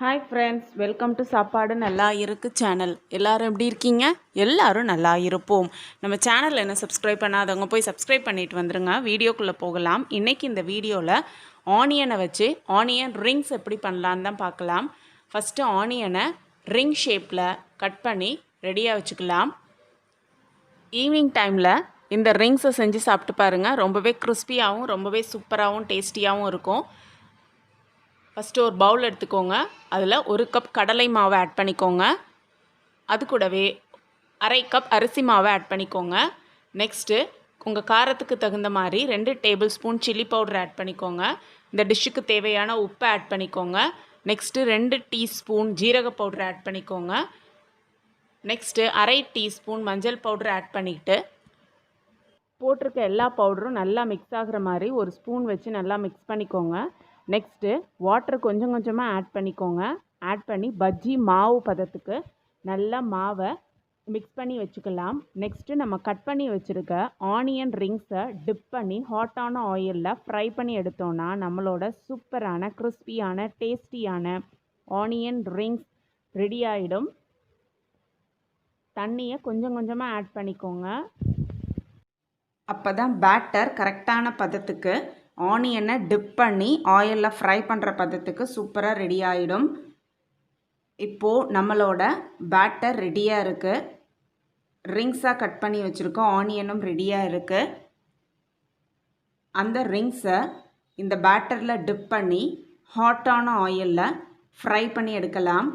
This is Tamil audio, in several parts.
ஹாய் ஃப்ரெண்ட்ஸ், வெல்கம் டு சாப்பாடு நல்லா இருக்கு சேனல். எல்லோரும் எப்படி இருக்கீங்க? எல்லோரும் நல்லா இருப்போம். நம்ம சேனலில் என்ன சப்ஸ்கிரைப் பண்ணாதவங்க போய் சப்ஸ்கிரைப் பண்ணிட்டு வந்துடுங்க. வீடியோக்குள்ளே போகலாம். இன்றைக்கி இந்த வீடியோவில் ஆனியனை வச்சு ஆனியன் ரிங்ஸ் எப்படி பண்ணலான்னு தான் பார்க்கலாம். ஃபஸ்ட்டு ஆனியனை ரிங் ஷேப்பில் கட் பண்ணி ரெடியாக வச்சுக்கலாம். ஈவினிங் டைமில் இந்த ரிங்ஸை செஞ்சு சாப்பிட்டு பாருங்கள். ரொம்பவே கிறிஸ்பியாகவும் ரொம்பவே சூப்பராகவும் டேஸ்டியாகவும் இருக்கும். ஃபஸ்ட்டு ஒரு பவுல் எடுத்துக்கோங்க. அதில் 1 கப் கடலை மாவை ஆட் பண்ணிக்கோங்க. அது கூடவே அரை கப் அரிசி மாவை ஆட் பண்ணிக்கோங்க. நெக்ஸ்ட்டு உங்கள் காரத்துக்கு தகுந்த மாதிரி 2 tablespoon chilli powder add பண்ணிக்கோங்க. இந்த டிஷ்ஷுக்கு தேவையான உப்பை ஆட் பண்ணிக்கோங்க. நெக்ஸ்ட்டு 2 டீஸ்பூன் ஜீரக பவுடர் ஆட் பண்ணிக்கோங்க. நெக்ஸ்ட்டு அரை டீஸ்பூன் மஞ்சள் பவுடர் ஆட் பண்ணிவிட்டு போட்டிருக்க எல்லா பவுடரும் நல்லா மிக்ஸ் ஆகிற மாதிரி ஒரு ஸ்பூன் வச்சு நல்லா மிக்ஸ் பண்ணிக்கோங்க. நெக்ஸ்ட்டு வாட்டர் கொஞ்சம் கொஞ்சமாக ஆட் பண்ணிக்கோங்க. ஆட் பண்ணி பஜ்ஜி மாவு பதத்துக்கு நல்லா மாவை மிக்ஸ் பண்ணி வச்சுக்கலாம். நெக்ஸ்ட்டு நம்ம கட் பண்ணி வச்சுருக்க ஆனியன் ரிங்ஸை டிப் பண்ணி ஹாட்டான ஆயிலில் ஃப்ரை பண்ணி எடுத்தோன்னா நம்மளோட சூப்பரான கிறிஸ்பியான டேஸ்டியான ஆனியன் ரிங்ஸ் ரெடி ஆகிடும். தண்ணியை கொஞ்சம் கொஞ்சமாக ஆட் பண்ணிக்கோங்க. அப்போ தான் பேட்டர் கரெக்டான பதத்துக்கு ஆனியனை டிப் பண்ணி ஆயிலில் ஃப்ரை பண்ணுற பதத்துக்கு சூப்பராக ரெடி ஆகிடும். இப்போது நம்மளோட பேட்டர் ரெடியாக இருக்குது. ரிங்ஸாக கட் பண்ணி வச்சுருக்கோம். ஆனியனும் ரெடியாக இருக்குது. அந்த ரிங்ஸை இந்த பேட்டரில் டிப் பண்ணி ஹாட்டான ஆயிலில் ஃப்ரை பண்ணி எடுக்கலாம்.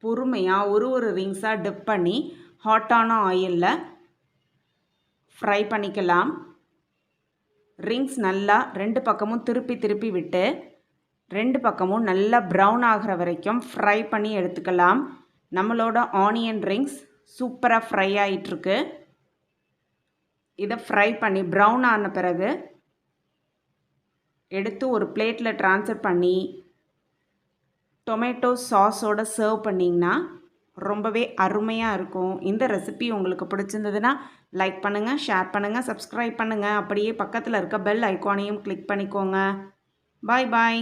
பொறுமையாக ஒரு ரிங்ஸாக டிப் பண்ணி ஹாட்டான ஆயிலில் ஃப்ரை பண்ணிக்கலாம். ரிங்ஸ் நல்லா 2 பக்கமும் திருப்பி விட்டு 2 பக்கமும் நல்லா ப்ரௌன் ஆகிற வரைக்கும் ஃப்ரை பண்ணி எடுத்துக்கலாம். நம்மளோட ஆனியன் ரிங்ஸ் சூப்பராக ஃப்ரை ஆகிட்டுருக்கு. இதை ஃப்ரை பண்ணி ப்ரௌன் ஆன பிறகு எடுத்து ஒரு பிளேட்டில் ட்ரான்ஸ்ஃபர் பண்ணி டொமேட்டோ சாஸோடு சர்வ் பண்ணிங்கன்னா ரொம்பவே அருமையாக இருக்கும். இந்த ரெசிபி உங்களுக்கு பிடிச்சிருந்ததுன்னா லைக் பண்ணுங்கள், ஷேர் பண்ணுங்கள், சப்ஸ்கிரைப் பண்ணுங்கள். அப்படியே பக்கத்தில் இருக்க பெல் ஐக்கானையும் கிளிக் பண்ணிக்கோங்க. பாய் பாய்.